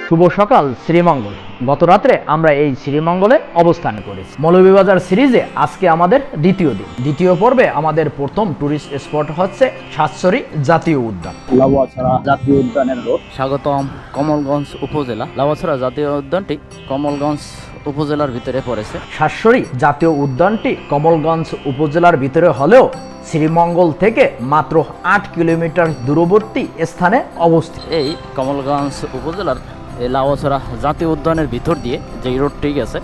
শুভ সকাল শ্রীমঙ্গল। গত রাত্রে আমরা এই শ্রীমঙ্গলে অবস্থান করেছি। মৌলভীবাজার সিরিজে আজকে আমাদের দ্বিতীয় দিন। দ্বিতীয় পর্বে আমাদের প্রথম টুরিস্ট স্পট হচ্ছে সাতছড়ি জাতীয় উদ্যান। লাউয়াছড়া জাতীয় উদ্যানের রোড। স্বাগতম কমলগঞ্জ উপজেলা। লাউয়াছড়া জাতীয় উদ্যানটি কমলগঞ্জ উপজেলার ভিতরে পড়েছে। সাতছড়ি জাতীয় উদ্যানটি কমলগঞ্জ উপজেলার ভিতরে হলেও শ্রীমঙ্গল থেকে মাত্র 8 কিলোমিটার দূরবর্তী স্থানে অবস্থিত। এই কমলগঞ্জ উপজেলার এই লাউয়াছড়া জাতীয় উদ্যানের ভিতর দিয়ে যে রোডটি গেছে,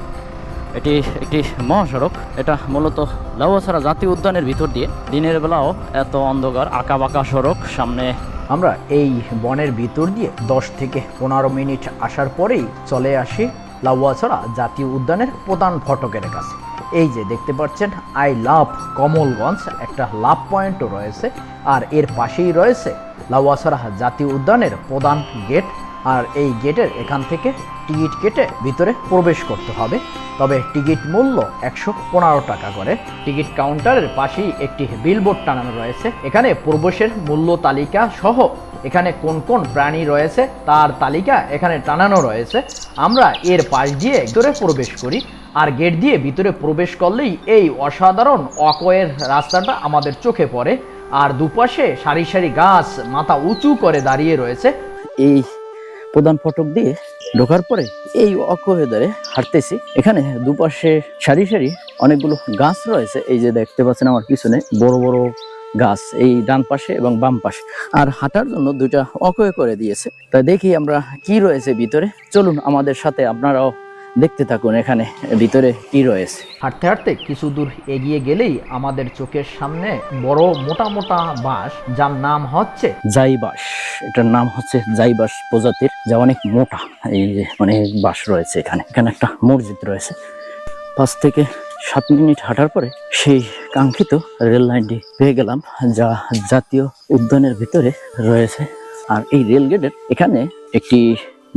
এটি একটি মহাসড়ক। এটা মূলত লাউয়াছড়া জাতীয় উদ্যানের ভিতর দিয়ে। দিনের বেলাও এত অন্ধকার, আঁকা বাঁকা সড়ক। সামনে আমরা এই বনের ভিতর দিয়ে 10 থেকে 15 মিনিট আসার পরেই চলে আসি লাউয়াছড়া জাতীয় উদ্যানের প্রধান ফটকের কাছে। এই যে দেখতে পাচ্ছেন আই লাভ কমলগঞ্জ, একটা লাভ পয়েন্টও রয়েছে, আর এর পাশেই রয়েছে লাউয়াছড়া জাতীয় উদ্যানের প্রধান গেট। আর এই গেটের এখান থেকে টিকিট কেটে ভিতরে প্রবেশ করতে হবে, তবে টিকিট মূল্য 115 টাকা করে। টিকিট কাউন্টারের পাশেই একটি বিলবোর্ড টানানো রয়েছে, এখানে প্রবেশের মূল্য তালিকা সহ এখানে কোন কোন প্রাণী রয়েছে তার তালিকা এখানে টানানো রয়েছে। আমরা এর পাশ দিয়ে ভিতরে প্রবেশ করি, আর গেট দিয়ে ভিতরে প্রবেশ করলেই এই অসাধারণ ওয়াকওয়ের রাস্তাটা আমাদের চোখে পড়ে। আর দুপাশে সারি সারি গাছ মাথা উঁচু করে দাঁড়িয়ে রয়েছে। এই প্রধান ফটক দিয়ে ঢোকার পরে এই ওয়াকওয়ে ধরে হাঁটতেছি। এখানে দুপাশে সারি সারি অনেকগুলো গাছ রয়েছে। এই যে দেখতে পাচ্ছেন আমার পিছনে বড় বড় গাছ, এই ডান পাশে এবং বাম পাশে। আর হাঁটার জন্য দুইটা ওয়াকওয়ে করে দিয়েছে। তাই দেখি আমরা কি রয়েছে ভিতরে। চলুন আমাদের সাথে, আপনারাও দেখতে থাকুন এখানে ভিতরে কি রয়েছে। হাঁটতে হাঁটতে কিছু দূর এগিয়ে গেলেই আমাদের চোখের সামনে বড় মোটা মোটা বাঁশ, যার নাম হচ্ছে জাইবাস। এটার নাম হচ্ছে জাইবাস প্রজাতির, যা অনেক মোটা। এই যে অনেক বাঁশ রয়েছে এখানে। এখানে একটা মসজিদ রয়েছে। 5 থেকে 7 মিনিট হাঁটার পরে সেই কাঙ্ক্ষিত রেল লাইনটি পেয়ে গেলাম, যা জাতীয় উদ্যানের ভিতরে রয়েছে। আর এই রেল গেটের এখানে একটি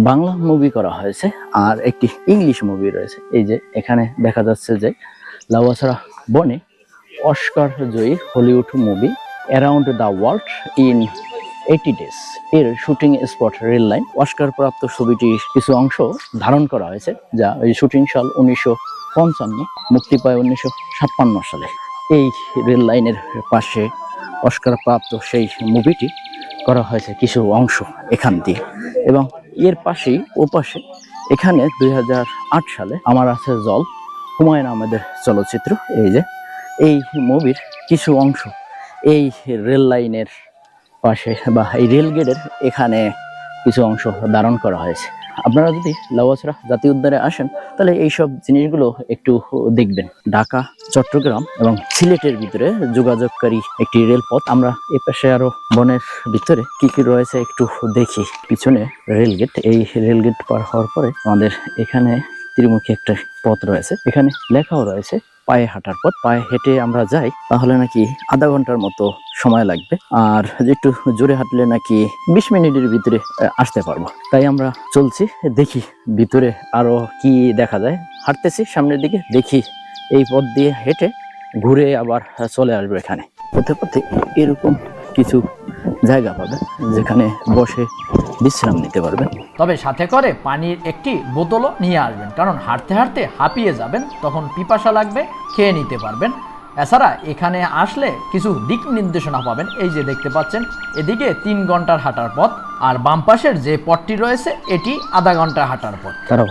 বাংলা মুভি করা হয়েছে আর একটি ইংলিশ মুভি রয়েছে। এই যে এখানে দেখা যাচ্ছে যে লাউয়াছড়া বনে অস্কার জয়ী Hollywood movie around the world in 80 days এর shooting spot rail line. Oscar প্রাপ্ত ছবিটির কিছু অংশ ধারণ করা হয়েছে, যা এই শুটিং সাল 1955, মুক্তি পায় 1956 সালে। এই রেল লাইনের পাশে অস্কার প্রাপ্ত সেই মুভিটি করা হয়েছে কিছু অংশ এখান দিয়ে। এবং এর পাশেই ওপাশে এখানে 2008 সালে আমার আছে জল, হুমায়ুন আহমেদের চলচ্চিত্র। এই যে এই মুভির কিছু অংশ এই রেল লাইনের পাশে বা এই রেল গেটের এখানে কিছু অংশ ধারণ করা হয়েছে। আপনারা যদি লাউয়াছড়া জাতীয় উদ্যানে আসেন তাহলে এইসব জিনিসগুলো একটু দেখবেন। ঢাকা, চট্টগ্রাম এবং সিলেটের ভিতরে যোগাযোগকারী একটি রেলপথ। আমরা এই পাশে আরো বনের ভিতরে কি কি রয়েছে একটু দেখি। পিছনে রেলগেট। এই রেলগেট পার হওয়ার পরে আমাদের এখানে ত্রিমুখী একটা পথ রয়েছে, এখানে লেখাও রয়েছে পায়ে হাঁটার পথ। পায়ে হেঁটে আমরা যাই তাহলে নাকি আধা ঘন্টার মতো সময় লাগবে, আর একটু জোরে হাঁটলে নাকি 20 মিনিটের ভিতরে আসতে পারবো। তাই আমরা চলছি, দেখি ভিতরে আরো কি দেখা যায়। হাঁটতেছি সামনের দিকে, দেখি এই পথ দিয়ে হেঁটে ঘুরে আবার চলে আসবো। এখানে পথে পথে এরকম কিছু জায়গা পাবেন যেখানে বসে বিশ্রাম নিতে পারবেন, তবে সাথে করে পানির একটি বোতলও নিয়ে আসবেন, কারণ হাঁটতে হাঁটতে হাঁপিয়ে যাবেন, তখন পিপাসা লাগবে, খেয়ে নিতে পারবেন। এছাড়া এখানে আসলে কিছু দিক নির্দেশনা পাবেন। এই যে দেখতে পাচ্ছেন এদিকে 3 ঘন্টার হাঁটার পথ, আর বাম পাশের যে পথটি রয়েছে এটি আধা ঘন্টা হাঁটার পথ। তারাও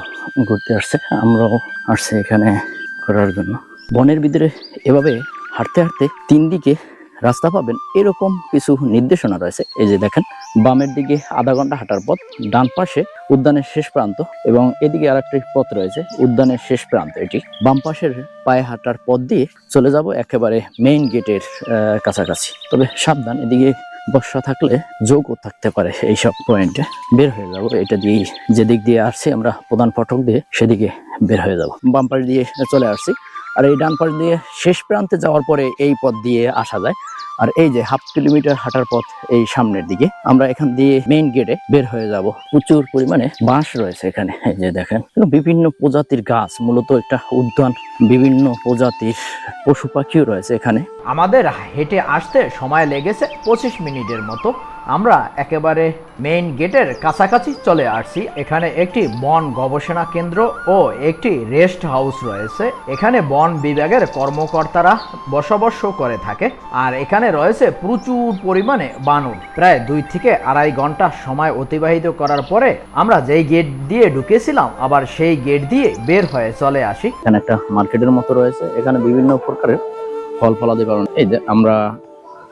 ঘুরতে আসছে, আমরাও আসছে এখানে করার জন্য। বনের ভিতরে এভাবে হাঁটতে হাঁটতে 3 দিকে রাস্তা পাবেন, এরকম কিছু নির্দেশনা রয়েছে। এই যে দেখেন, বামের দিকে আধা ঘন্টা হাঁটার পথ, ডান পাশে উদ্যানের শেষ প্রান্ত, এবং এদিকে আরেকটি পথ রয়েছে উদ্যানের শেষ প্রান্ত। এটি বাম পাশের পায়ে হাঁটার পথ দিয়ে চলে যাব একেবারে মেইন গেটের কাছাকাছি। তবে সাবধান, এদিকে বর্ষা থাকলে যোগও থাকতে পারে। এইসব পয়েন্টে বের হয়ে যাব। এটা দিয়ে যেদিক দিয়ে আসছি আমরা প্রধান ফটক দিয়ে, সেদিকে বের হয়ে যাব। বাম পাশ দিয়ে চলে আসছি, আর এই ডান পাশ দিয়ে শেষ প্রান্তে যাওয়ার পরে এই পথ দিয়ে আসা যায়। আর এই যে 1/2 কিলোমিটার হাঁটার পথ এই সামনের দিকে, আমরা এখান দিয়ে মেইন গেটে বের হয়ে যাব। প্রচুর পরিমাণে বাঁশ রয়েছে এখানে। এই যে দেখেন, বিভিন্ন প্রজাতির গাছ, মূলত একটা উদ্যান বিভিন্ন প্রজাতির পশু পাখিও রয়েছে এখানে। আমাদের হেঁটে আসতে সময় লেগেছে 25 মিনিটের মতো। আমরা একেবারে মেইন গেটের কাছাকাছি চলে আসছি। এখানে একটি বন গবেষণা কেন্দ্র ও একটি রেস্ট হাউস রয়েছে। এখানে বন বিভাগের কর্মকর্তারা বসবাস করে থাকে। আর এখানে রয়েছে প্রচুর পরিমাণে বানর। প্রায় 2 থেকে আড়াই ঘন্টা সময় অতিবাহিত করার পরে আমরা যেই গেট দিয়ে ঢুকেছিলাম আবার সেই গেট দিয়ে বের হয়ে চলে আসি। এখানে একটা মার্কেটের মতো রয়েছে, এখানে বিভিন্ন প্রকারের ফল ফলাদি পালন। এই যে আমরা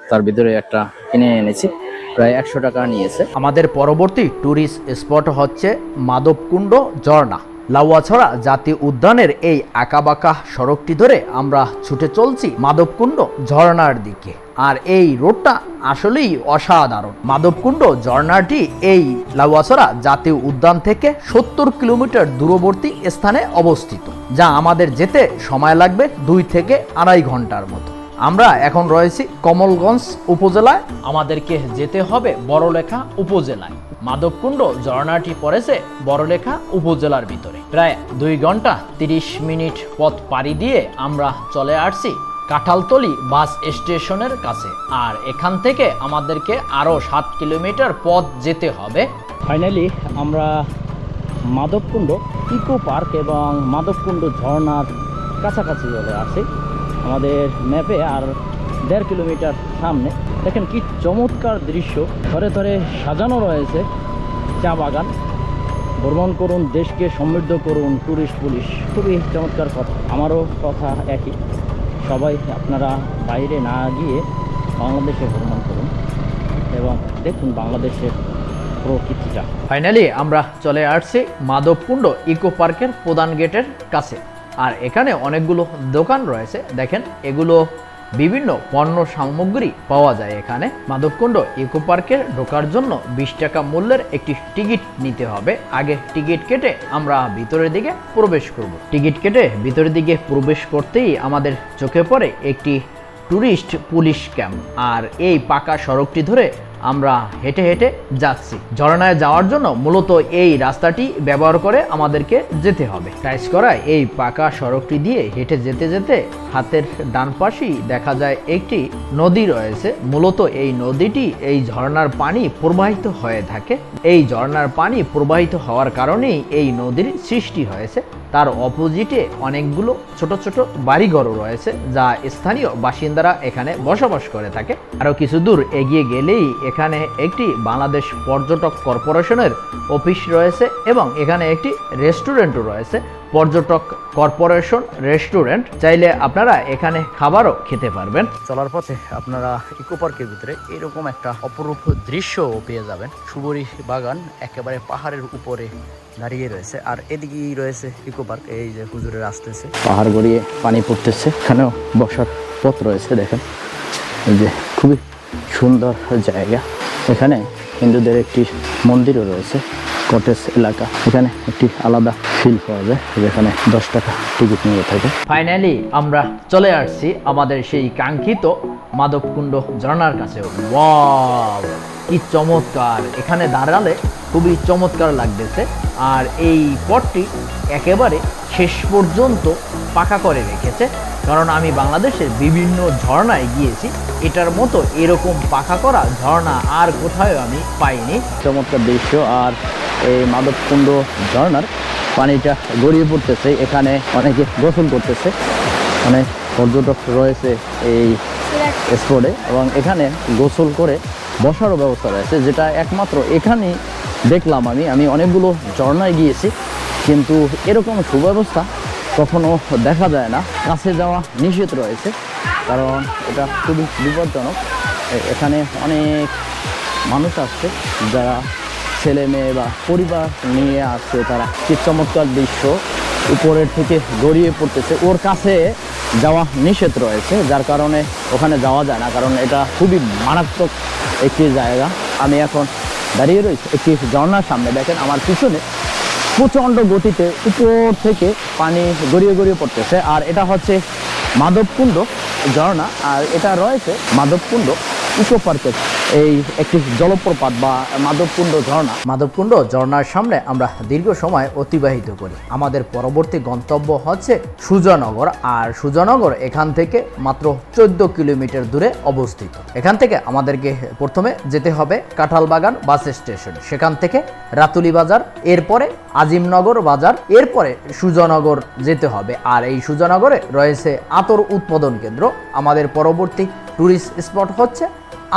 তার ভিতরে একটা কিনে এনেছি, প্রায় 100 টাকা নিয়েছে। আমাদের পরবর্তী ট্যুরিস্ট স্পট হচ্ছে মাধবকুণ্ড ঝর্ণা। লাউয়াছড়া জাতীয় উদ্যানের এই আঁকাবাঁকা সড়কটি ধরে আমরা ছুটে চলছি মাধবকুণ্ড ঝর্ণার দিকে। আর এই রোডটা আসলেই অসাধারণ। মাধবকুণ্ড ঝর্ণাটি এই লাউয়াছড়া জাতীয় উদ্যান থেকে 70 কিলোমিটার দূরবর্তী স্থানে অবস্থিত, যা আমাদের যেতে সময় লাগবে 2 থেকে আড়াই ঘন্টার মতো। আমরা এখন রয়েছি কমলগঞ্জ উপজেলায়। আমাদেরকে যেতে হবে বড়লেখা উপজেলায়। মাধবকুণ্ড ঝর্ণাটি পড়েছে বড়লেখা উপজেলার ভিতরে। প্রায় 2 ঘন্টা 30 মিনিট পথ পাড়ি দিয়ে আমরা চলে আসছি কাঁঠালতলি বাস স্টেশনের কাছে। আর এখান থেকে আমাদেরকে আরও 7 কিলোমিটার পথ যেতে হবে। ফাইনালি আমরা মাধবকুণ্ড ইকো পার্ক এবং মাধবকুণ্ড ঝর্ণার কাছাকাছি চলে আসি। আমাদের ম্যাপে আর 1.5 কিলোমিটার সামনে। দেখেন কি চমৎকার দৃশ্য, ধরে ধরে সাজানো রয়েছে চা বাগান। ভ্রমণ করুন, দেশকে সমৃদ্ধ করুন, ট্যুরিস্ট পুলিশ। খুবই চমৎকার কথা। আমারও কথা একই, সবাই আপনারা বাইরে না গিয়ে বাংলাদেশে ভ্রমণ করুন এবং দেখুন বাংলাদেশের প্রকৃতিটা। ফাইনালি আমরা চলে আসছি মাধবকুণ্ড ইকো পার্কের প্রধান গেটের কাছে। আর এখানে অনেকগুলো দোকান রয়েছে। দেখেন, এগুলো বিভিন্ন পণ্য সামগ্রী পাওয়া যায় এখানে। মাধবকুণ্ড ইকো পার্কে ঢোকার জন্য 20 টাকা মূল্যের একটি টিকিট নিতে হবে। আগে টিকিট কেটে আমরা ভিতরের দিকে প্রবেশ করব। টিকিট কেটে ভিতরের দিকে প্রবেশ করতেই আমাদের চোখে পড়ে একটি ট্যুরিস্ট পুলিশ ক্যাম্প। আর এই পাকা সড়কটি ধরে আমরা হেঁটে হেঁটে যাচ্ছি। ঝর্ণায় যাওয়ার জন্য মূলত এই রাস্তাটি ব্যবহার করে আমাদেরকে যেতে হবে। টাইস করা এই পাকা সড়কটি দিয়ে হেঁটে যেতে যেতে হাতের ডান পাশেই দেখা যায় একটি নদী রয়েছে। মূলত এই নদীটি এই ঝর্ণার পানি প্রবাহিত হয়ে থাকে। এই ঝর্ণার পানি প্রবাহিত হওয়ার কারণেই এই নদীর সৃষ্টি হয়েছে। তার অপোজিটে অনেকগুলো ছোট ছোট বাড়িঘরও রয়েছে, যা স্থানীয় বাসিন্দারা এখানে বসবাস করে থাকে। আরও কিছু দূর এগিয়ে গেলেই এখানে একটি বাংলাদেশ পর্যটক কর্পোরেশনের অফিস রয়েছে এবং এখানে একটি রেস্টুরেন্টও রয়েছে, পর্যটক কর্পোরেশন রেস্টুরেন্ট। চাইলে আপনারা এখানে খাবারও খেতে পারবেন। চলার পথে আপনারা ইকো পার্কের ভিতরে এরকম একটা অপরূপ দৃশ্যও পেয়ে যাবেন। সুবরি বাগান একেবারে পাহাড়ের উপরে দাঁড়িয়ে রয়েছে। আর এদিকেই রয়েছে ইকো পার্ক। এই যে হুজুরের আসতেছে, পাহাড় গড়িয়ে পানি পড়তেছে। এখানেও বসার পথ রয়েছে। দেখেন, এই যে খুবই সুন্দর জায়গা। এখানে হিন্দুদের একটি মন্দিরও রয়েছে, কটেজ এলাকা। এখানে একটি আলাদা ফিল পাওয়া যায়, যেখানে 10 টাকা টিকিট নিয়ে থাকে। ফাইনালি আমরা চলে আসছি আমাদের সেই কাঙ্ক্ষিত মাধবকুণ্ড ঝর্ণার কাছে। ওয়াও, কি চমৎকার! এখানে দাঁড়ালে খুবই চমৎকার লাগতেছে। আর এই পথটি একেবারে শেষ পর্যন্ত পাকা করে রেখেছে, কারণ আমি বাংলাদেশের বিভিন্ন ঝর্ণায় গিয়েছি, এটার মতো এরকম পাকা করা ঝর্ণা আর কোথাও আমি পাইনি। চমৎকার দৃশ্য। আর এই মাধবকুণ্ড ঝর্ণার পানিটা গড়িয়ে পড়তেছে। এখানে অনেকে গোসল করতেছে, অনেক পর্যটক রয়েছে এই স্পটে এবং এখানে গোসল করে বসারও ব্যবস্থা রয়েছে, যেটা একমাত্র এখানেই দেখলাম। আমি অনেকগুলো ঝর্ণায় গিয়েছি, কিন্তু এরকম সুব্যবস্থা কখনো দেখা যায় না। কাছে যাওয়া নিষেধ রয়েছে, কারণ এটা খুবই বিপজ্জনক। এখানে অনেক মানুষ আসছে, যারা ছেলে মেয়ে বা পরিবার নিয়ে আসছে। তারা কি চমৎকার দৃশ্য, উপরের থেকে গড়িয়ে পড়তেছে। ওর কাছে যাওয়া নিষেধ রয়েছে, যার কারণে ওখানে যাওয়া যায় না, কারণ এটা খুবই মারাত্মক একটি জায়গা। আমি এখন দাঁড়িয়ে রয়েছি একটি ঝর্ণার সামনে। দেখেন, আমার পিছনে প্রচণ্ড গতিতে উপর থেকে পানি গড়িয়ে গড়িয়ে পড়তেছে। আর এটা হচ্ছে মাধবকুণ্ড ঝর্ণা, আর এটা রয়েছে মাধবকুণ্ড ইকো পার্কের এই একটি জলপ্রপাত বা মাধবকুণ্ড ঝর্ণা। মাধবকুণ্ড ঝর্ণার সামনে আমরা দীর্ঘ সময় অতিবাহিত করি। আমাদের পরবর্তী গন্তব্য হচ্ছে সুজানগর, আর সুজানগর এখান থেকে মাত্র 14 কিলোমিটার দূরে অবস্থিত। এখান থেকে আমাদেরকে প্রথমে যেতে হবে কাঁঠালবাগান বাস স্টেশন, সেখান থেকে রাতুলি বাজার, এরপরে আজিমনগর বাজার, এরপরে সুজানগর যেতে হবে। আর এই সুজানগরে রয়েছে আতর উৎপাদন কেন্দ্র। আমাদের পরবর্তী ট্যুরিস্ট স্পট হচ্ছে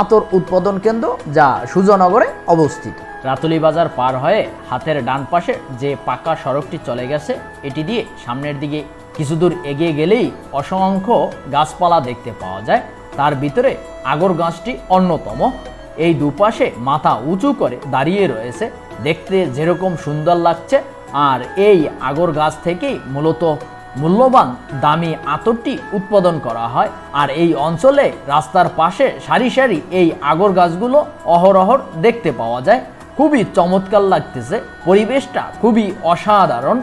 আতর উৎপাদন কেন্দ্র, যা সুজানগরে অবস্থিত। রাতুলি বাজার পার হয়ে হাতের ডান পাশে যে পাকা সড়কটি চলে গেছে, এটি দিয়ে সামনের দিকে কিছু দূর এগিয়ে গেলেই অসংখ্য গাছপালা দেখতে পাওয়া যায়। তার ভিতরে আগর গাছটি অন্যতম। এই দুপাশে মাথা উঁচু করে দাঁড়িয়ে রয়েছে, দেখতে যেরকম সুন্দর লাগছে। আর এই আগর গাছ থেকেই মূলত মূল্যবান দামি আতরটি উৎপাদন করা হয়। আর এই অঞ্চলে রাস্তার পাশে সারি সারি এই আগর গাছগুলো অহরহর দেখতে পাওয়া যায়। খুবই চমৎকার লাগতেছে, পরিবেশটা খুবই অসাধারণ।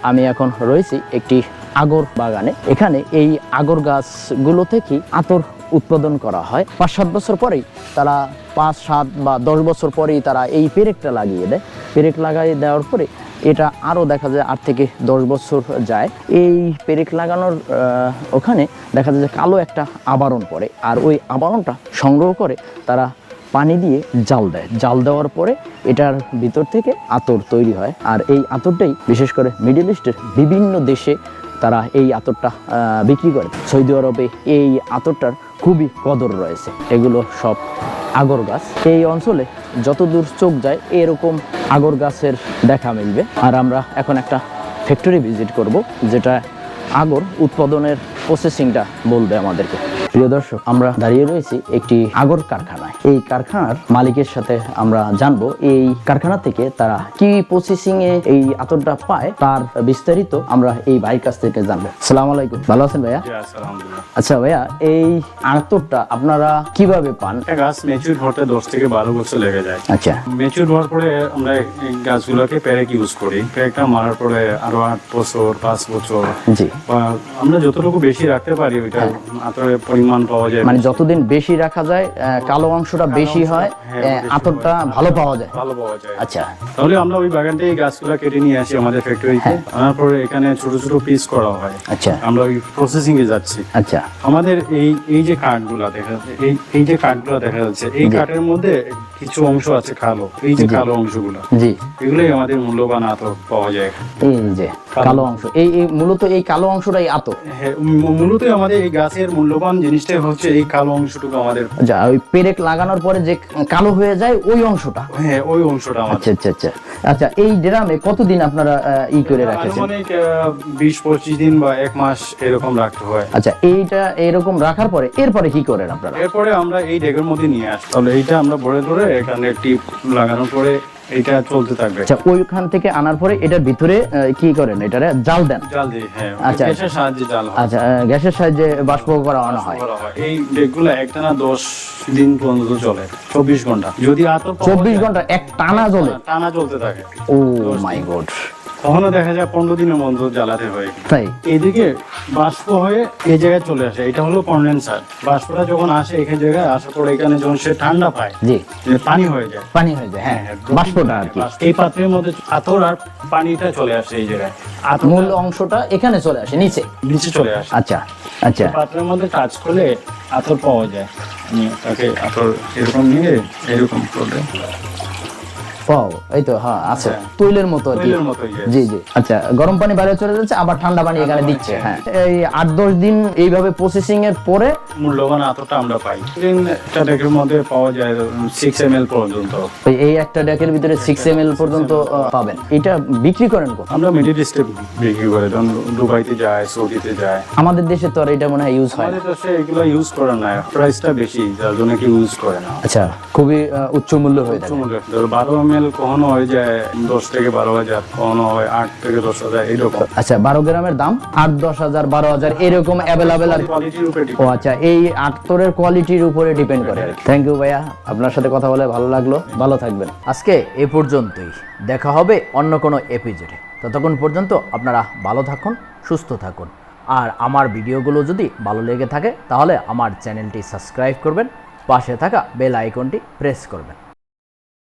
আমি এখন রয়েছি একটি আগর বাগানে। এখানে এই আগর গাছগুলো থেকে আতর উৎপাদন করা হয়। 5-7 বছর পরেই তারা 5-7 বা 10 বছর পরেই তারা এই পেরেকটা লাগিয়ে দেয়। পেরেক লাগিয়ে দেওয়ার পরে এটা আরও দেখা যায় 8 থেকে 10 বছর যায়। এই পেরেক লাগানোর ওখানে দেখা যায় যে কালো একটা আবরণ পড়ে, আর ওই আবরণটা সংগ্রহ করে তারা পানি দিয়ে জাল দেয়। জাল দেওয়ার পরে এটার ভিতর থেকে আতর তৈরি হয়। আর এই আতরটাই বিশেষ করে মিডল ইস্টের বিভিন্ন দেশে তারা এই আতরটা বিক্রি করে। সৌদি আরবে এই আতরটার খুবই কদর রয়েছে। এগুলো সব আগর গাছ। এই অঞ্চলে যতদূর চোখ যায় এরকম আগর গাছের দেখা মিলবে। আর আমরা এখন একটা ফ্যাক্টরি ভিজিট করব, যেটা আগর উৎপাদনের প্রসেসিংটা বলবে আমাদেরকে। প্রিয় দর্শক, আমরা দাঁড়িয়ে রয়েছি একটি আগর কারখানায়। এই কারখানার মালিকের সাথে আমরা জানবো এই কারখানা থেকে তারা কি প্রসেসিং এ এই আতরটা পায়, তার বিস্তারিত আমরা এই ভাইয়ের কাছ থেকে জানবো। আসসালামু আলাইকুম, ভালো আছেন ভাইয়া? আচ্ছা ভাইয়া, এই আতরটা আপনারা কিভাবে পান? গাছ ম্যাচিউর হতে 10 থেকে 12 বছর লেগে যায়। আচ্ছা, ম্যাচিউর হওয়ার পরে আমরা এই গাছগুলোকে পেরেক ইউজ করি। পেরেকটা মারার পরে আরো 8 বছর 5 বছর জি, বা আমরা যতটুকু বেশি রাখতে পারি ওইটা আতরের পরিমাণ পাওয়া যায়। মানে যতদিন বেশি রাখা যায় কালো অংশটা বেশি হয়, আতরটা ভালো পাওয়া যায়। ভালো পাওয়া যায়। আচ্ছা, তাহলে আমরা ওই বাগান থেকে গাছগুলো কেটে নিয়ে আসি আমাদের ফ্যাক্টরিতে। আনার পরে এখানে ছোট ছোট পিস করা হয়। আচ্ছা, আমরা ওই প্রসেসিং এ যাচ্ছি। আচ্ছা, আমাদের এই যে কাঠগুলো দেখা যাচ্ছে, এই যে কাঠগুলো দেখা যাচ্ছে, এই কাঠের মধ্যে কিছু অংশ আছে কালো। এই যে কালো অংশগুলো, জি, এগুলোই আমাদের মূল্যবান আতর পাওয়া যায়। এই যে কালো অংশ, এই মূলত এই কালো অংশটাই আতর। হ্যাঁ, মূলত আমাদের এই গাছের মূল্যবান জিনিসটাই হচ্ছে এই কালো অংশটুকু আমাদের। আচ্ছা, ওই পেরেক লাগানোর পরে যে কালো হয়ে যায় ওই অংশটা। হ্যাঁ, ওই অংশটা আমাদের। আচ্ছা আচ্ছা আচ্ছা আচ্ছা, এই ড্রামে কতদিন আপনারা করে রাখেছেন? আনুমানিক 20-25 দিন বা 1 মাস এরকম রাখতে হয়। আচ্ছা, এইটা এরকম রাখার পরে এরপরে কি করেন আপনারা? এরপরে আমরা এই ডেকের মধ্যে নিয়ে আসি। তাহলে এইটা আমরা ভরে ধরে এখানে টিপ লাগানোর পরে এটা চলতে থাকবে। আচ্ছা, ওইখান থেকে আনার পরে এটার ভিতরে কি করেন? এটারে জাল দেন? জাল দিই, হ্যাঁ। আচ্ছা, গ্যাসের সাহায্যে জাল হয়। আচ্ছা, গ্যাসের সাহায্যে বাষ্প করানো হয়। এই ডেকগুলো একটানা 10 দিন পর্যন্ত চলে, 24 ঘন্টা। যদি আতর 24 ঘন্টা এক টানা জ্বলে? টানা চলতে থাকে। ও মাই গড, কখনো দেখা যায় 15 দিনের মধ্যে জ্বালাতে হয়। তাই? এদিকে বাষ্প হয়ে এই জায়গায় চলে আসে। এটা হলো কনডেন্সার। বাষ্পটা যখন আসে এই জায়গায় আসার পরে এখানে যখন সে ঠান্ডা পায়, জি, পানি হয়ে যায়। পানি হয়ে যায়, হ্যাঁ, বাষ্পটা আর কি। এই পাত্রের মধ্যে আতর আর পানিটা চলে আসে এই জায়গায়। মূল অংশটা এখানে চলে আসে নিচে? নিচে চলে আসে। আচ্ছা আচ্ছা, পাত্রের মধ্যে কাজ করলে আতর পাওয়া যায়। তাকে আতর এরকম নিয়ে এরকম করলে পাও, এই তো, হ্যাঁ আছে, তৈলের মতো আর কি। তৈলের মতো, yes. জি জি। আচ্ছা, গরম পানি বাইরে চলে যাচ্ছে, আবার ঠান্ডা পানি এখানে দিচ্ছে। হ্যাঁ, এই 8-10 দিন এইভাবে প্রসেসিং এর পরে মূল্যবান আতরটা আমরা পাই। একটা ডেকের মধ্যে পাওয়া যায় 6 ml পর্যন্ত। এই একটা ডেকের ভিতরে 6 ml পর্যন্ত পাবেন। এটা বিক্রি করেন কোথায়? আমরা মিডল ইস্টে বিক্রি করে, যেমন দুবাইতে যায়, সৌদিতে যায়। আমাদের দেশে তো আর এটা মনে হয় ইউজ হয় না। আমাদের দেশে এগুলো ইউজ করে না, প্রাইসটা বেশি, যার জন্য কি ইউজ করে না। আচ্ছা, খুবই উচ্চ মূল্য হয়ে থাকে। 12 ml কখনো হয়ে যায় 10 থেকে 12,000, কখনো হয় 8 থেকে 10,000 এইরকম। আচ্ছা, 12 গ্রামের দাম 8-10,000 12,000 এরকম অ্যাভেলেবেল আর কোয়ালিটির উপরে ও আচ্ছা, এই আতরের কোয়ালিটির উপরে ডিপেন্ড করে। থ্যাংক ইউ ভাইয়া, আপনার সাথে কথা বলে ভালো লাগলো। ভালো থাকবেন। আজকে এ পর্যন্তই, দেখা হবে অন্য কোনো এপিসোডে। ততক্ষণ পর্যন্ত আপনারা ভালো থাকুন, সুস্থ থাকুন। আর আমার ভিডিওগুলো যদি ভালো লেগে থাকে তাহলে আমার চ্যানেলটি সাবস্ক্রাইব করবেন পাশে থাকা বেল আইকনটি প্রেস করবেন।